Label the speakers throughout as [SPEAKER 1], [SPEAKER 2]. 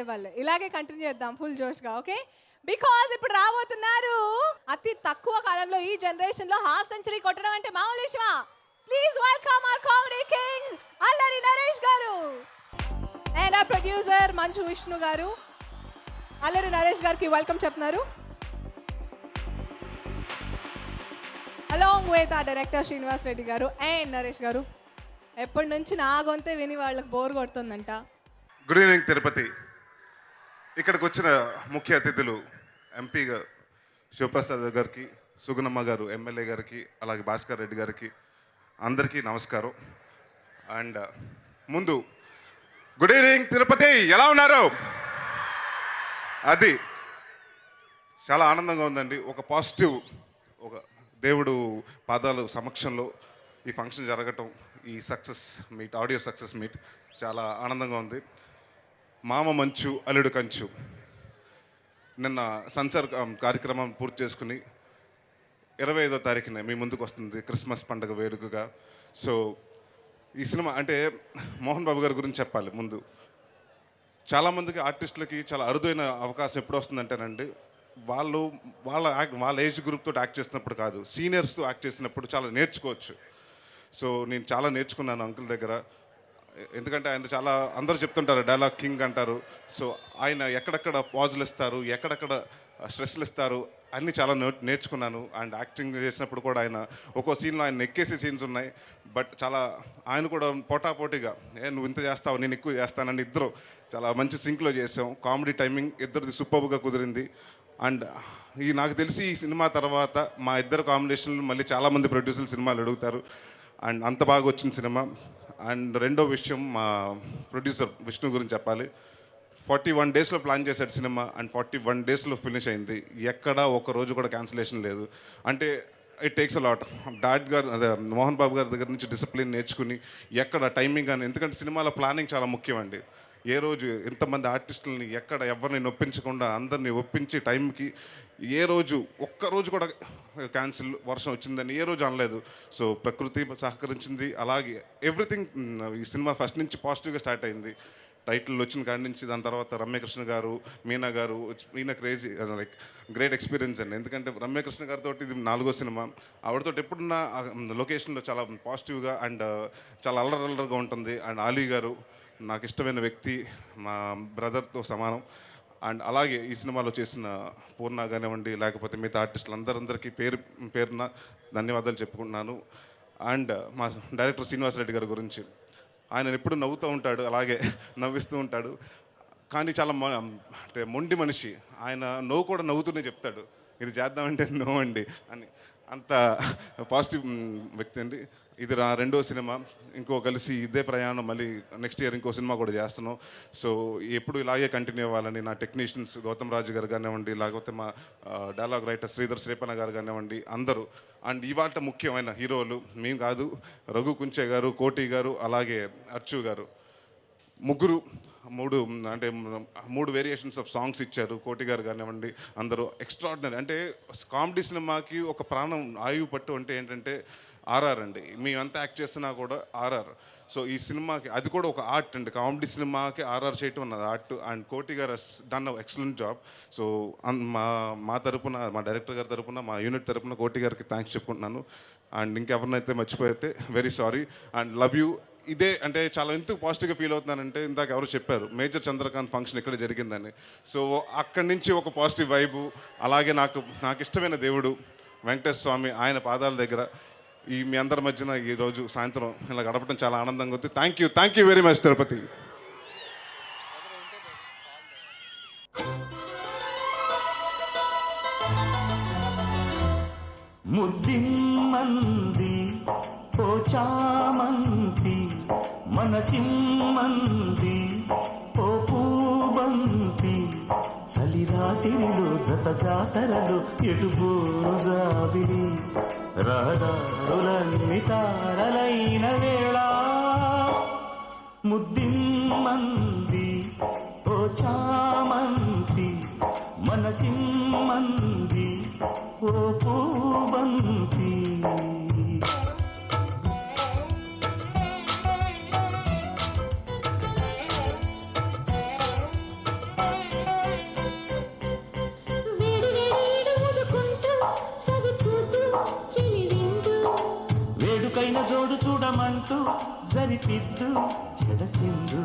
[SPEAKER 1] వాళ్ళే. ఇలాగే కంటిన్యూ చేద్దాం ఫుల్ జోష్గా. ఓకే, బికాజ్ ఇప్పుడు రాబోతున్నారు అతి తక్కువ కాలంలో ఈ జనరేషన్ లో హాఫ్ సెంచరీ కొట్టడం అంటే మామూలు విషయమా? Please welcome our comedy king Allari Naresh గారు అండ్ ఆ ప్రొడ్యూసర్ మంచు విష్ణు గారు. అల్లరి నరేష్ గారికి వెల్కమ్ చెప్తున్నారు. అలాంగ్ విత్ ఆ డైరెక్టర్ శ్రీనివాస్ రెడ్డి గారు అండ్ నరేష్ గారు. ఎప్పటి నుంచి నా గొంతే విని వాళ్ళకి బోర్ కొడుతుందంట.
[SPEAKER 2] Good evening Tirupati. ఇక్కడికి వచ్చిన ముఖ్య అతిథులు ఎంపీ శివప్రసాద్ గారికి, సుగుణమ్మ గారు ఎమ్మెల్యే గారికి, అలాగే భాస్కర్ రెడ్డి గారికి అందరికీ నమస్కారం. అండ్ ముందు గుడ్ ఈవినింగ్ తిరుపతి, ఎలా ఉన్నారు? అది చాలా ఆనందంగా ఉందండి. ఒక పాజిటివ్, ఒక దేవుడు పాదాలు సమక్షంలో ఈ ఫంక్షన్ జరగటం, ఈ success meet, audio success meet చాలా ఆనందంగా ఉంది. మామ మంచు అల్లుడు కంచు నిన్న సంచార్ కార్యక్రమం పూర్తి చేసుకుని 25వ తారీఖున మీ ముందుకు వస్తుంది క్రిస్మస్ పండుగ వేడుకగా. సో ఈ సినిమా అంటే మోహన్ బాబు గారి గురించి చెప్పాలి. ముందు చాలామందికి ఆర్టిస్టులకి చాలా అరుదైన అవకాశం ఎప్పుడు వస్తుందంటేనండి, వాళ్ళ ఏజ్ గ్రూప్తో యాక్ట్ చేసినప్పుడు కాదు, సీనియర్స్తో యాక్ట్ చేసినప్పుడు చాలా నేర్చుకోవచ్చు. సో నేను చాలా నేర్చుకున్నాను అంకుల్ దగ్గర. ఎందుకంటే ఆయన చాలా, అందరూ చెప్తుంటారు డైలాగ్ కింగ్ అంటారు. సో ఆయన ఎక్కడెక్కడ పాజులు ఇస్తారు, ఎక్కడెక్కడ స్ట్రెస్లు ఇస్తారు అన్నీ చాలా నేర్చుకున్నాను. అండ్ యాక్టింగ్ చేసినప్పుడు కూడా ఆయన ఒక్కో సీన్లో ఆయన ఎక్కేసే సీన్స్ ఉన్నాయి. బట్ చాలా ఆయన కూడా పోటాపోటీగా నువ్వు ఇంత చేస్తావు నేను ఎక్కువ చేస్తానని ఇద్దరు చాలా మంచి సింక్లో చేసాం. కామెడీ టైమింగ్ ఇద్దరిది సూపర్గా కుదిరింది. అండ్ నాకు తెలిసి ఈ సినిమా తర్వాత మా ఇద్దరు కాంబినేషన్లు మళ్ళీ చాలామంది ప్రొడ్యూసర్లు సినిమాలు అడుగుతారు. అండ్ అంత బాగా వచ్చిన సినిమా. అండ్ రెండో విషయం మా ప్రొడ్యూసర్ విష్ణు గురించి చెప్పాలి. 41 డేస్లో ప్లాన్ చేశాడు సినిమా అండ్ 41 డేస్లో ఫినిష్ అయింది. ఎక్కడా ఒక రోజు కూడా క్యాన్సిలేషన్ లేదు. అంటే it takes a lot. Dad గారు, అదే మోహన్ బాబు గారి దగ్గర నుంచి డిసిప్లిన్ నేర్చుకుని ఎక్కడ టైమింగ్ అని, ఎందుకంటే సినిమాలో ప్లానింగ్ చాలా ముఖ్యం అండి. ఏ రోజు ఎంతమంది ఆర్టిస్టులని ఎక్కడ ఎవరిని నొప్పించకుండా అందరినీ ఒప్పించి టైంకి, ఏ రోజు ఒక్కరోజు కూడా క్యాన్సిల్ వర్షం వచ్చిందని ఏ రోజు అనలేదు. సో ప్రకృతి సహకరించింది. అలాగే ఎవ్రీథింగ్ ఈ సినిమా ఫస్ట్ నుంచి పాజిటివ్గా స్టార్ట్ అయింది. టైటిల్ వచ్చిన కాడి నుంచి, దాని తర్వాత రమ్యకృష్ణ గారు, మీనా గారు, Meena crazy, like great experience అండి. ఎందుకంటే రమ్యకృష్ణ గారితో ఇది 4వ సినిమా. ఆవిడతో ఎప్పుడున్న లొకేషన్లో చాలా పాజిటివ్గా అండ్ చాలా అల్లరల్లరిగా ఉంటుంది. అండ్ ఆలీ గారు నాకు ఇష్టమైన వ్యక్తి, మా బ్రదర్తో సమానం. అండ్ అలాగే ఈ సినిమాలో చేసిన పూర్ణ కానివ్వండి, లేకపోతే మిగతా ఆర్టిస్టులు అందరికీ పేరున ధన్యవాదాలు చెప్పుకుంటున్నాను. అండ్ మా డైరెక్టర్ శ్రీనివాస్ రెడ్డి గారి గురించి, ఆయన ఎప్పుడు నవ్వుతూ ఉంటాడు, అలాగే నవ్విస్తూ ఉంటాడు. కానీ చాలా అంటే మొండి మనిషి. ఆయన నవ్వు కూడా నవ్వుతూనే చెప్తాడు, ఇది చేద్దామంటే నో అండి అని. అంత పాజిటివ్ వ్యక్తి అండి. ఇది 2వ సినిమా. కలిసి ఇదే ప్రయాణం మళ్ళీ నెక్స్ట్ ఇయర్ ఇంకో సినిమా కూడా చేస్తున్నాం. సో ఎప్పుడు ఇలాగే కంటిన్యూ అవ్వాలని నా టెక్నీషియన్స్ గౌతమ్ రాజు గారు కానివ్వండి, లేకపోతే మా డైలాగ్ రైటర్ శ్రీధర్ శ్రీపన్న గారు కానివ్వండి, అందరూ. అండ్ ఇవాళ ముఖ్యమైన హీరోలు మేము కాదు, రఘు కుంచే గారు, కోటి గారు, అలాగే అర్చు గారు, ముగ్గురు 3 వేరియేషన్స్ ఆఫ్ సాంగ్స్ ఇచ్చారు. కోటి గారు కానివ్వండి, అందరూ ఎక్స్ట్రాడినరీ. అంటే కామెడీ సినిమాకి ఒక ప్రాణం ఆయువు పట్టు అంటే ఏంటంటే ఆర్ఆర్ అండి. మేమంతా యాక్ట్ చేస్తున్నా కూడా ఆర్ఆర్. సో ఈ సినిమాకి అది కూడా ఒక ఆర్ట్ అండి. కామెడీ సినిమాకి ఆర్ఆర్ చేయటం అన్నది ఆర్ట్. అండ్ కోటి గారు దన్ ఎక్సలెంట్ జాబ్. సో మా తరపున, మా డైరెక్టర్ గారి తరపున, మా యూనిట్ తరపున కోటి గారికి థ్యాంక్స్ చెప్పుకుంటున్నాను. అండ్ ఇంకెవరినైతే మర్చిపోతే very sorry and love you. ఇదే అంటే చాలా ఎందుకు పాజిటివ్గా ఫీల్ అవుతున్నానంటే, ఇందాక ఎవరు చెప్పారు మేజర్ చంద్రకాంత్ ఫంక్షన్ ఇక్కడ జరిగిందని. సో అక్కడి నుంచి ఒక పాజిటివ్ వైబు. అలాగే నాకు ఇష్టమైన దేవుడు వెంకటేశ్వర స్వామి, ఆయన పాదాల దగ్గర మీ అందరి మధ్యన ఈరోజు సాయంత్రం ఇలా గడపడం చాలా ఆనందంగా ఉంది. Thank you very much Tirupati.
[SPEAKER 3] ముద్దిమ్మంది ఓ చామంతి, మనసిమ్మంది ఓ పూబంతి, చలిరాతిరిలో జత జాతరలు ఎటుబోజాబిలి, రహదారులన్నీ తారలైన వేళ, ముద్దిమ్మంది ఓ చామంతి, మనసిమ్మంది ఓ పూబంతి. చూడమంటూ జరిపిద్దు చెడతిందు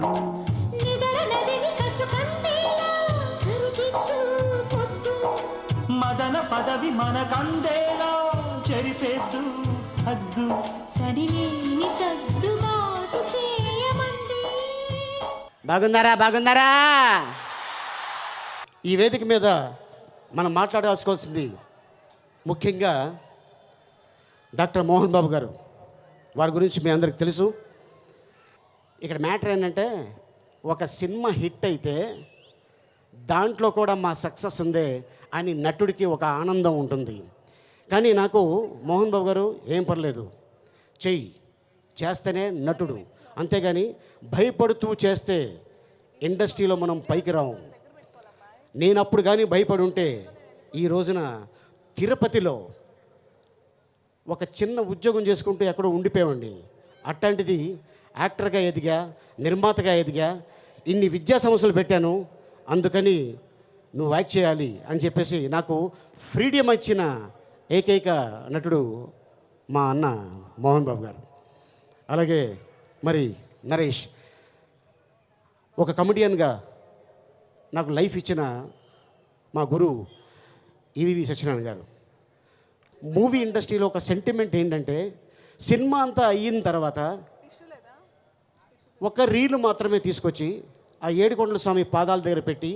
[SPEAKER 3] మదన పదవి మనకందేలా చెరిపేద్దు హద్దు
[SPEAKER 4] సడిలేని సర్దుబాటు చేయమంది.
[SPEAKER 5] బాగున్నారా ఈ వేదిక మీద మనం మాట్లాడాల్సుకోవాల్సింది ముఖ్యంగా డాక్టర్ మోహన్ బాబు గారు. వారి గురించి మీ అందరికి తెలుసు. ఇక్కడ మ్యాటర్ ఏంటంటే ఒక సినిమా హిట్ అయితే దాంట్లో కూడా మా సక్సెస్ ఉందే అని నటుడికి ఒక ఆనందం ఉంటుంది. కానీ నాకు మోహన్ బాబు గారు ఏం పర్లేదు, చెయ్యి చేస్తేనే నటుడు, అంతేగాని భయపడుతూ చేస్తే ఇండస్ట్రీలో మనం పైకి రాము. నేను అప్పుడు కానీ భయపడి ఉంటే ఈ రోజున తిరుపతిలో ఒక చిన్న ఉద్యోగం చేసుకుంటూ ఎక్కడో ఉండిపోయామండి. అట్లాంటిది యాక్టర్గా ఎదిగా, నిర్మాతగా ఎదిగా, ఇన్ని విద్యా సంస్థలు పెట్టాను, అందుకని నువ్వు యాక్ట్ చేయాలి అని చెప్పేసి నాకు ఫ్రీడమ్ ఇచ్చిన ఏకైక నటుడు మా అన్న మోహన్ బాబు గారు. అలాగే మరి నరేష్ ఒక కమెడియన్గా నాకు లైఫ్ ఇచ్చిన మా గురువు ఈవివి సత్యనారాయణ గారు. మూవీ ఇండస్ట్రీలో ఒక సెంటిమెంట్ ఏంటంటే సినిమా అంతా అయిన తర్వాత ఒక రీలు మాత్రమే తీసుకొచ్చి ఆ ఏడుకొండల స్వామి పాదాల దగ్గర పెట్టి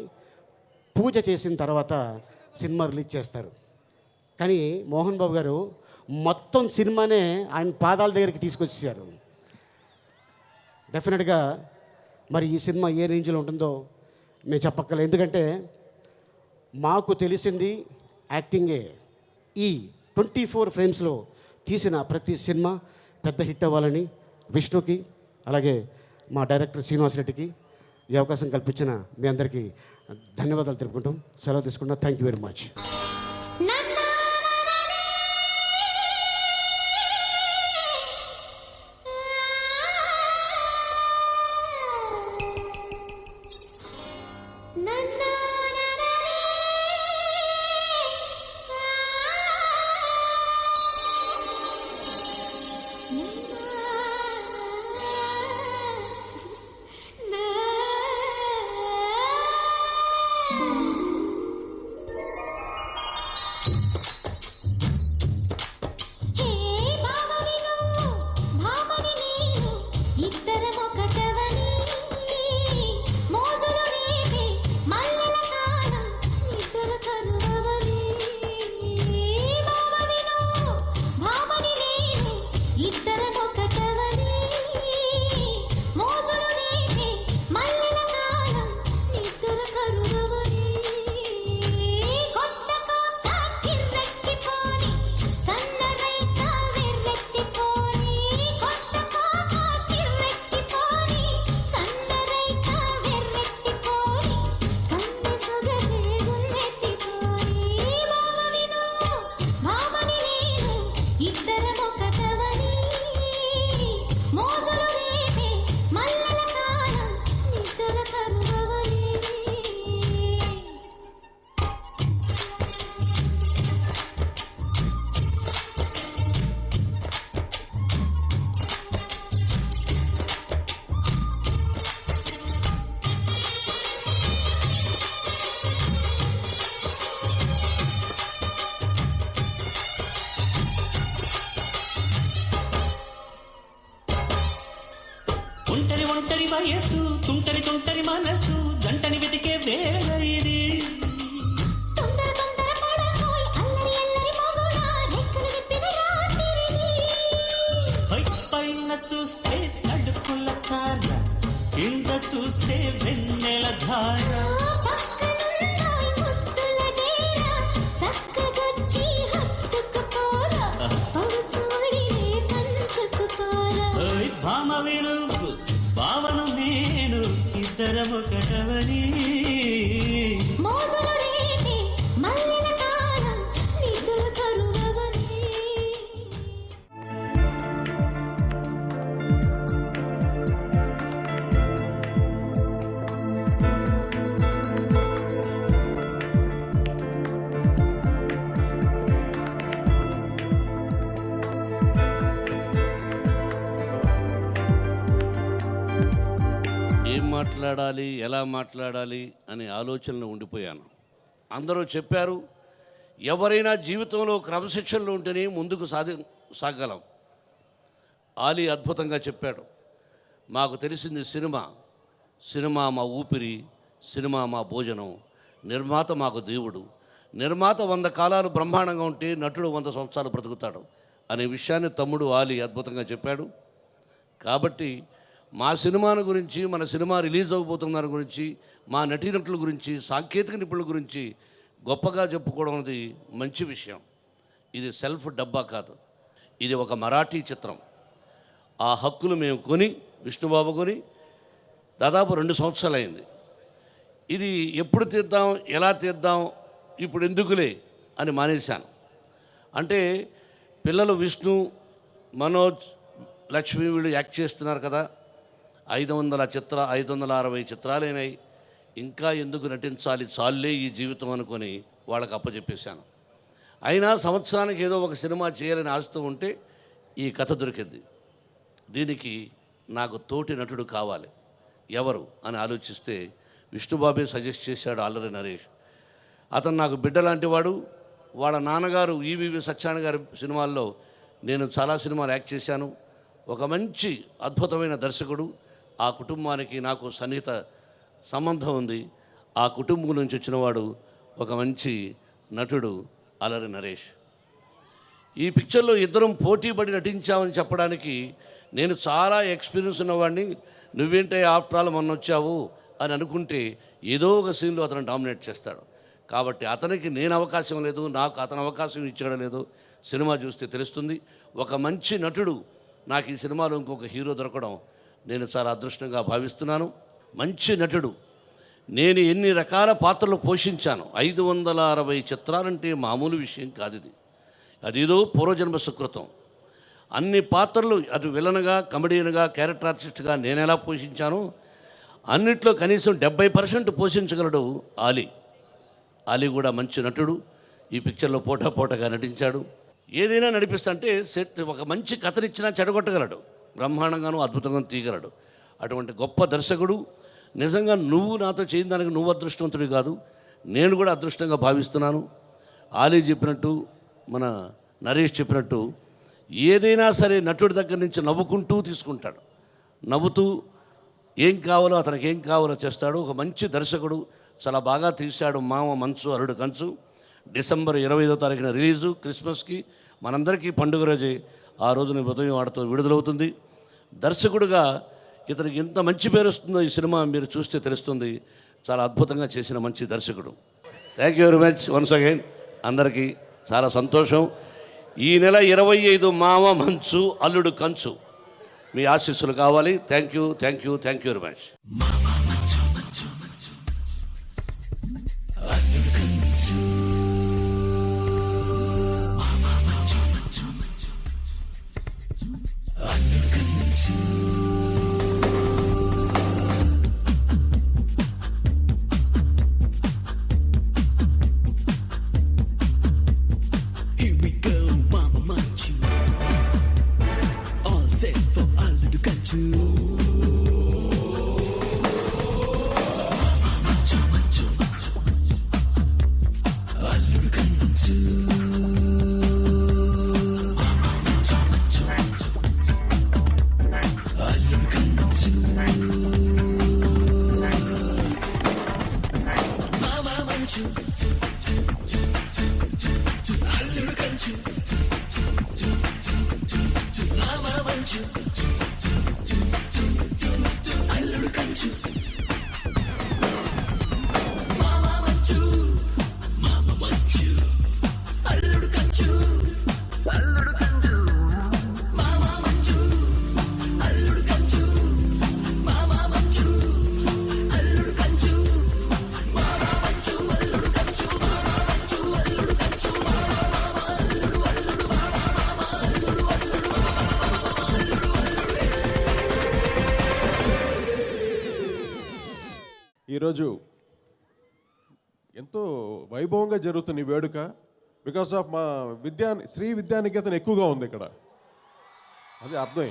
[SPEAKER 5] పూజ చేసిన తర్వాత సినిమా రిలీజ్ చేస్తారు. కానీ మోహన్ బాబు గారు మొత్తం సినిమానే ఆయన పాదాల దగ్గరికి తీసుకొచ్చేసారు. డెఫినెట్గా మరి ఈ సినిమా ఏ రేంజ్లో ఉంటుందో మేము చెప్పక్కర్లేదు. ఎందుకంటే మాకు తెలిసింది యాక్టింగే. ఈ 24 ఫ్రేమ్స్లో తీసిన ప్రతి సినిమా పెద్ద హిట్ అవ్వాలని విష్ణుకి, అలాగే మా డైరెక్టర్ శ్రీనివాస్ రెడ్డికి ఈ అవకాశం కల్పించిన మీ అందరికీ ధన్యవాదాలు తెలుపుకుంటాం. సెలవు తీసుకుంటాం. Thank you very much.
[SPEAKER 3] ఒంటరి వయస్సు తుంటరి మనసు జంటని వెతికే వేళ ఇది. పైన చూస్తే నడుకుల తార, కింద చూస్తే వెన్నెల ధార. భామ విరుగు భావను నేను ఇద్దరము కటవని
[SPEAKER 6] మాట్లాడాలి, ఎలా మాట్లాడాలి అనే ఆలోచనలో ఉండిపోయాను. అందరూ చెప్పారు, ఎవరైనా జీవితంలో క్రమశిక్షణలో ఉంటేనే ముందుకు సాగలం. ఆలీ అద్భుతంగా చెప్పాడు. మాకు తెలిసింది సినిమా మా ఊపిరి, సినిమా మా భోజనం, నిర్మాత మాకు దేవుడు. నిర్మాత 100 కాలాలు బ్రహ్మాండంగా ఉంటే నటుడు 100 సంవత్సరాలు బ్రతుకుతాడు అనే విషయాన్ని తమ్ముడు ఆలీ అద్భుతంగా చెప్పాడు. కాబట్టి మా సినిమాను గురించి, మన సినిమా రిలీజ్ అవ్వబోతున్న దాని గురించి, మా నటీనటుల గురించి, సాంకేతిక నిపుణుల గురించి గొప్పగా చెప్పుకోవడం అనేది మంచి విషయం. ఇది సెల్ఫ్ డబ్బా కాదు, ఇది ఒక మరాఠీ చిత్రం. ఆ హక్కులు మేము కొని, విష్ణుబాబు కొని దాదాపు 2 సంవత్సరాలు అయింది. ఇది ఎప్పుడు తీద్దాం, ఎలా తీద్దాం, ఇప్పుడు ఎందుకులే అని మానేశాను. అంటే పిల్లలు విష్ణు, మనోజ్, లక్ష్మి వీళ్ళు యాక్ట్ చేస్తున్నారు కదా, 560 చిత్రాలైనాయి, ఇంకా ఎందుకు నటించాలి, చాలే ఈ జీవితం అనుకొని వాళ్ళకి అప్పచెప్పేశాను. అయినా సంవత్సరానికి ఏదో ఒక సినిమా చేయాలని ఆశతో ఉంటే ఈ కథ దొరికింది. దీనికి నాకు తోటి నటుడు కావాలి, ఎవరు అని ఆలోచిస్తే విష్ణుబాబే సజెస్ట్ చేశాడు, అల్లరి నరేష్. అతను నాకు బిడ్డ లాంటి వాడు. వాళ్ళ నాన్నగారు ఈవీవి సత్యనారాయణ గారి సినిమాల్లో నేను చాలా సినిమాలు యాక్ట్ చేశాను. ఒక మంచి అద్భుతమైన దర్శకుడు. ఆ కుటుంబానికి నాకు సన్నిహిత సంబంధం ఉంది. ఆ కుటుంబం నుంచి వచ్చినవాడు ఒక మంచి నటుడు అల్లరి నరేష్. ఈ పిక్చర్లో ఇద్దరం పోటీపడి నటించామని చెప్పడానికి నేను చాలా ఎక్స్పీరియన్స్ ఉన్నవాడిని. నువ్వేంటే ఆఫ్టర్ ఆల్ మొన్న వచ్చావు అని అనుకుంటే ఏదో ఒక సీన్లో అతను డామినేట్ చేస్తాడు. కాబట్టి అతనికి నేను అవకాశం లేదు, నాకు అతను అవకాశం ఇచ్చడం లేదు. సినిమా చూస్తే తెలుస్తుంది. ఒక మంచి నటుడు నాకు ఈ సినిమాలో ఇంకొక హీరో దొరకడం నేను చాలా అదృష్టంగా భావిస్తున్నాను. మంచి నటుడు. నేను ఎన్ని రకాల పాత్రలు పోషించాను. 560 చిత్రాలంటే మామూలు విషయం కాదు ఇది. అదేదో పూర్వజన్మ సుకృతం. అన్ని పాత్రలు, అటు విలన్గా, కమెడియన్గా, క్యారెక్టర్ ఆర్టిస్ట్గా నేను ఎలా పోషించానో అన్నిట్లో కనీసం 70% పోషించగలడు ఆలీ. ఆలీ కూడా మంచి నటుడు. ఈ పిక్చర్లో పోటాగా నటించాడు. ఏదైనా నడిపిస్తుంటే సెట్ ఒక మంచి కథనిచ్చినా చెడగొట్టగలడు, బ్రహ్మాండంగానూ అద్భుతంగా తీయగలడు. అటువంటి గొప్ప దర్శకుడు. నిజంగా నువ్వు నాతో చేయని దానికి నువ్వు అదృష్టవంతుడి కాదు, నేను కూడా అదృష్టంగా భావిస్తున్నాను. ఆలీ చెప్పినట్టు, మన నరేష్ చెప్పినట్టు, ఏదైనా సరే నటుడి దగ్గర నుంచి నవ్వుకుంటూ తీసుకుంటాడు. నవ్వుతూ ఏం కావాలో అతనికి ఏం కావాలో చేస్తాడు. ఒక మంచి దర్శకుడు. చాలా బాగా తీశాడు. మామ మంచు అల్లుడు కంచు డిసెంబర్ 25వ తారీఖున రిలీజు. క్రిస్మస్కి మనందరికీ పండుగ రోజే. ఆ రోజున ఉదయం ఆడతో విడుదలవుతుంది. దర్శకుడుగా ఇతనికి ఎంత మంచి పేరు వస్తుందో ఈ సినిమా మీరు చూస్తే తెలుస్తుంది. చాలా అద్భుతంగా చేసిన మంచి దర్శకుడు. Thank you very much once again. అందరికీ చాలా సంతోషం. ఈ నెల 25 మామ మంచు అల్లుడు కంచు. మీ ఆశీస్సులు కావాలి. Thank you very much.
[SPEAKER 7] Here we go, Mama Manchu. All set for Alludu Kanchu. Alludu Kanchu. Alludu Kanchu. Mama Manchu. Alludu Kanchu. Mama Manchu. Alludu Kanchu. Mama Manchu. Mama Manchu. Alludu Kanchu. Alludu Kanchu. Mama Manchu. Alludu Kanchu. Mama Manchu. Alludu Kanchu. Mama Manchu. Alludu Kanchu. Mama Manchu. Alludu Kanchu.
[SPEAKER 8] ఈరోజు ఎంతో వైభవంగా జరుగుతున్న ఈ వేడుక because of మా శ్రీ విద్యానికేతన్ ఎక్కువగా ఉంది ఇక్కడ. అది అర్థం.